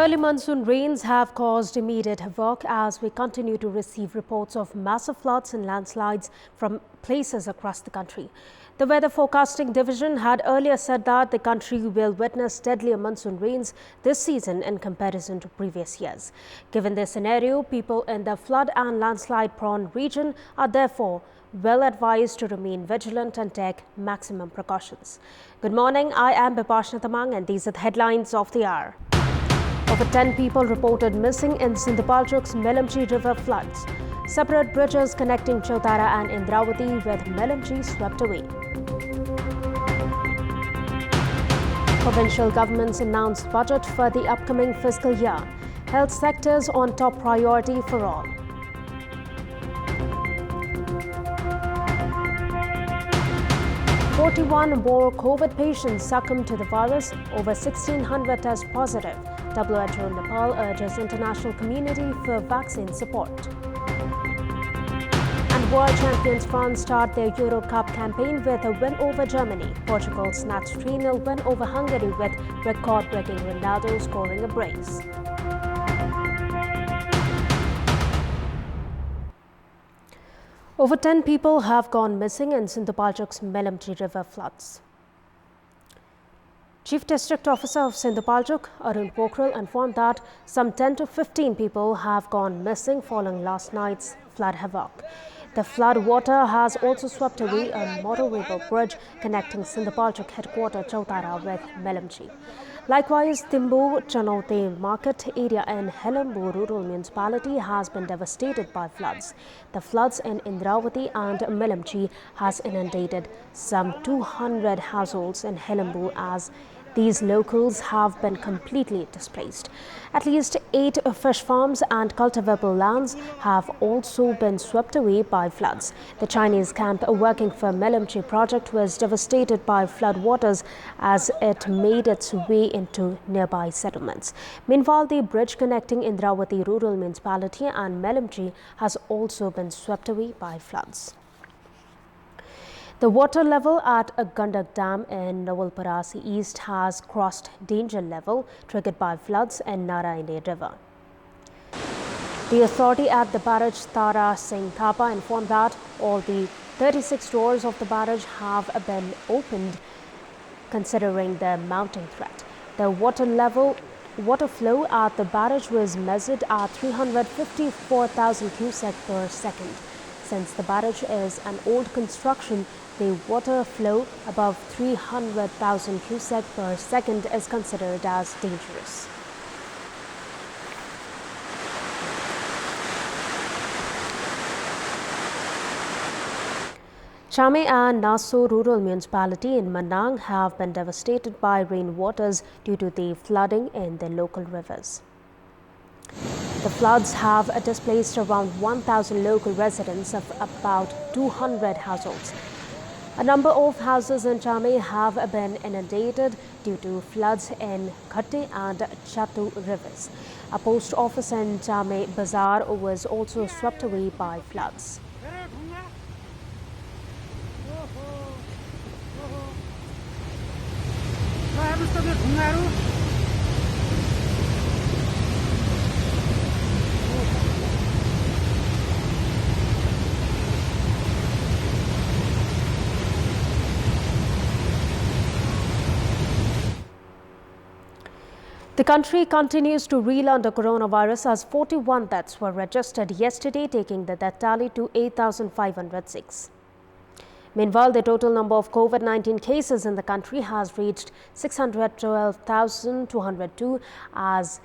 Early monsoon rains have caused immediate havoc as we continue to receive reports of massive floods and landslides from places across the country. The Weather Forecasting Division had earlier said that the country will witness deadlier monsoon rains this season in comparison to previous years. Given this scenario, people in the flood and landslide-prone region are therefore well advised to remain vigilant and take maximum precautions. Good morning, I am Manang and these are the headlines of the hour. Over 10 people reported missing in Sindhupalchok's Melamchi River floods. Separate bridges connecting Chautara and Indravati with Melamchi swept away. Provincial governments announced budget for the upcoming fiscal year. Health sectors on top priority for all. "41 more COVID patients succumbed to the virus, over 1,600 test positive. WHO Nepal urges international community for vaccine support. And world champions France start their Euro Cup campaign with a win over Germany. Portugal snatched 3-0 win over Hungary with record-breaking Ronaldo scoring a brace. Over 10 people have gone missing in Sindhupalchok's Melamchi River floods. Chief District Officer of Sindhupalchok, Arun Pokhrel, informed that some 10 to 15 people have gone missing following last night's flood havoc. The flood water has also swept away a motorway bridge connecting Sindhupalchok headquarters Chautara with Melamchi. Likewise, Timbu Chanote market area in Helambu rural municipality has been devastated by floods. The floods in Indravati and Melamchi has inundated some 200 households in Helambu as these locals have been completely displaced. At least 8 fish farms and cultivable lands have also been swept away by floods. The Chinese camp working for Melamchi project was devastated by flood waters as it made its way into nearby settlements. Meanwhile, the bridge connecting Indravati rural municipality and Melamchi has also been swept away by floods. The water level at Gandak Dam in Nawalparasi East has crossed danger level triggered by floods in Narayani River. The authority at the barrage Tara Singh Thapa informed that all the 36 doors of the barrage have been opened considering the mounting threat. The water flow at the barrage was measured at 354,000 cusack per second. Since the barrage is an old construction, the water flow above 300,000 cusack per second is considered as dangerous. Chame and Naso rural municipality in Manang have been devastated by rainwaters due to the flooding in the local rivers. The floods have displaced around 1,000 local residents of about 200 households. A number of houses in Chame have been inundated due to floods in Khatte and Chatu rivers. A post office in Chame Bazaar was also swept away by floods. The country continues to reel under coronavirus as 41 deaths were registered yesterday, taking the death tally to 8,506. Meanwhile, the total number of COVID-19 cases in the country has reached 612,202 as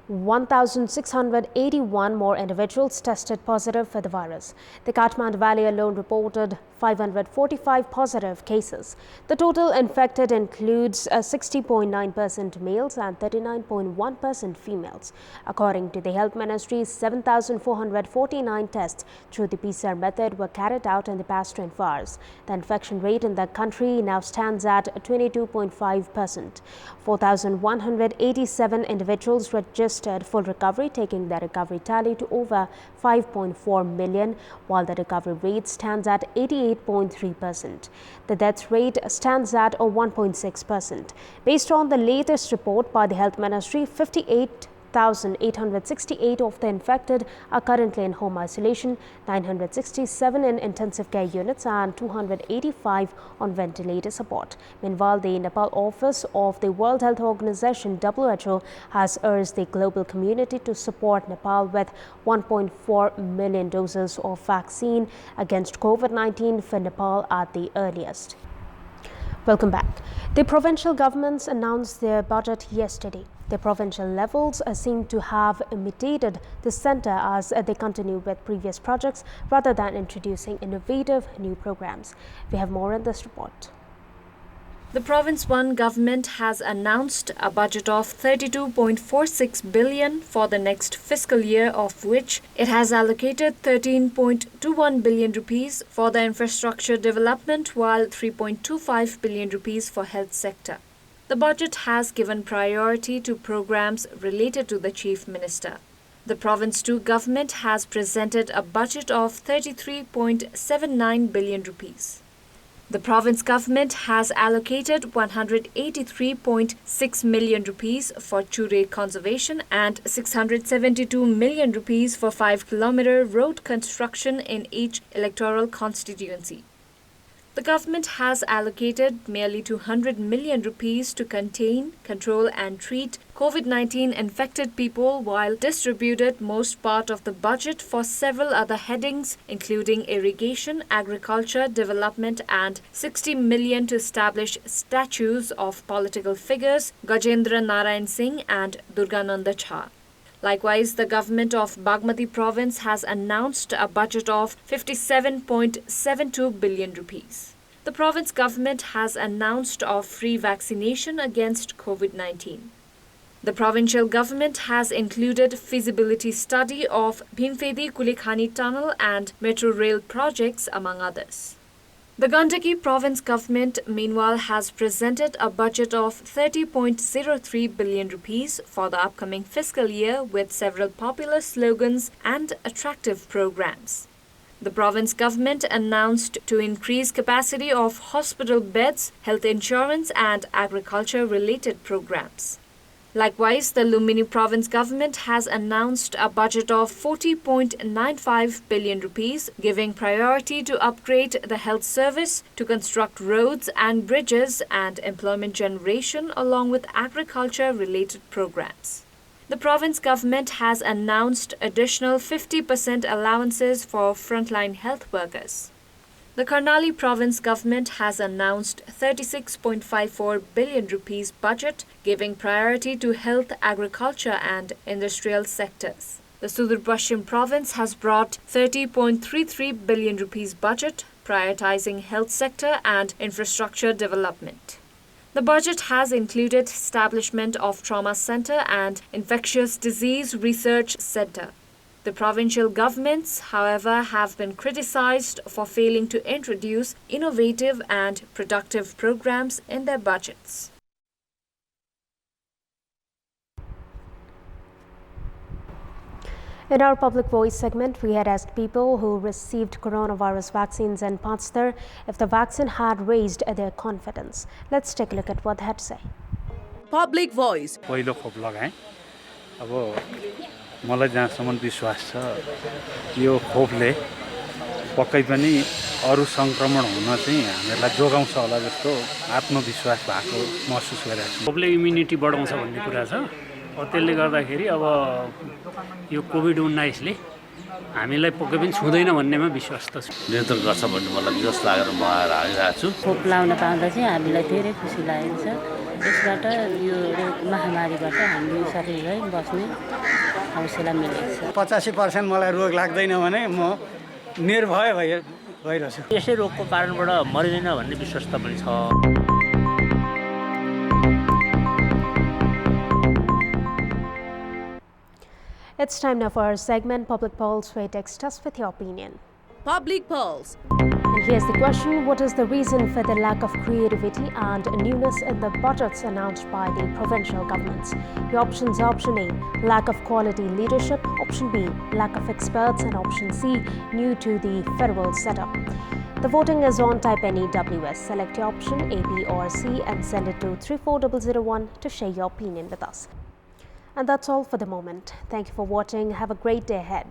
1,681 more individuals tested positive for the virus. The Kathmandu Valley alone reported 545 positive cases. The total infected includes 60.9% males and 39.1% females. According to the Health Ministry, 7,449 tests through the PCR method were carried out in the past 24 hours. The infection rate in the country now stands at 22.5%. 4,187 individuals registered full recovery, taking the recovery tally to over 5.4 million, while the recovery rate stands at 88.3%. The death rate stands at 1.6%. Based on the latest report by the Health Ministry, 58 1,868 of the infected are currently in home isolation, 967 in intensive care units and 285 on ventilator support. Meanwhile, the Nepal office of the World Health Organization (WHO) has urged the global community to support Nepal with 1.4 million doses of vaccine against COVID-19 for Nepal at the earliest. Welcome back. The provincial governments announced their budget yesterday. The provincial levels seem to have imitated the centre as they continue with previous projects rather than introducing innovative new programs. We have more in this report. The Province 1 government has announced a budget of 32.46 billion for the next fiscal year, of which it has allocated 13.21 billion rupees for the infrastructure development while 3.25 billion rupees for health sector. The budget has given priority to programs related to the Chief Minister. The Province 2 government has presented a budget of 33.79 billion rupees. The province government has allocated 183.6 million rupees for Chure conservation and 672 million rupees for 5-kilometer road construction in each electoral constituency. The government has allocated merely 200 million rupees to contain, control and treat COVID-19 infected people while distributed most part of the budget for several other headings including irrigation, agriculture, development and 60 million to establish statues of political figures Gajendra Narayan Singh and Durgananda Jha. Likewise, the government of Bagmati province has announced a budget of 57.72 billion rupees. The province government has announced of free vaccination against COVID-19. The provincial government has included feasibility study of Bhimfedi Kulekhani tunnel and metro rail projects among others. The Gandaki province government meanwhile has presented a budget of 30.03 billion rupees for the upcoming fiscal year with several popular slogans and attractive programs. The province government announced to increase capacity of hospital beds, health insurance and agriculture-related programs. Likewise, the Lumbini province government has announced a budget of 40.95 billion rupees, giving priority to upgrade the health service, to construct roads and bridges and employment generation along with agriculture-related programs. The province government has announced additional 50% allowances for frontline health workers. The Karnali province government has announced 36.54 billion rupees budget, giving priority to health, agriculture and industrial sectors. The Sudur Paschim province has brought 30.33 billion rupees budget, prioritizing health sector and infrastructure development. The budget has included establishment of trauma center and infectious disease research center. The provincial governments, however, have been criticized for failing to introduce innovative and productive programs in their budgets. In our Public Voice segment, we had asked people who received coronavirus vaccines in Panstar if the vaccine had raised their confidence. Let's take a look at what they had to say. Public Voice. पहिलो खोप लगाएँ अब मलाई जहाँसम्म विश्वास छ यो खोपले पक्कै पनि अरु संक्रमण हुन चाहिँ हामीलाई जोगाउँछ होला जस्तो आत्मविश्वास भएको महसुस गरिरहेको छु खोपले इम्युनिटी बढाउँछ भन्ने कुरा छ त्यसले गर्दाखेरि अब यो कोभिड-19 ले हामीलाई पक्कै पनि छुँदैन भन्नेमा विश्वास त छ नियन्त्रण गर्छ भन्ने मलाई विश्वास लागेर म आइरहेको छु खोप लाउन पाउँदा चाहिँ हामीलाई धेरै खुसी लागेको छ यसबाट यो महामारीबाट हामी सकिँदै बस्ने हौसला मिलेको छ 85% मलाई रोग लाग्दैन भने म निर्भय भइरहेको छु यसै रोगको कारणबाट मरिदैन भन्ने विश्वास त पनि छ It's time now for our segment, Public Pulse, where you text us with your opinion. Public Pulse. And here's the question: what is the reason for the lack of creativity and newness in the budgets announced by the provincial governments? The options are option A, lack of quality leadership, option B, lack of experts, and option C, new to the federal setup. The voting is on. Type any WS, select your option A, B or C and send it to 34001 to share your opinion with us. And that's all for the moment. Thank you for watching. Have a great day ahead.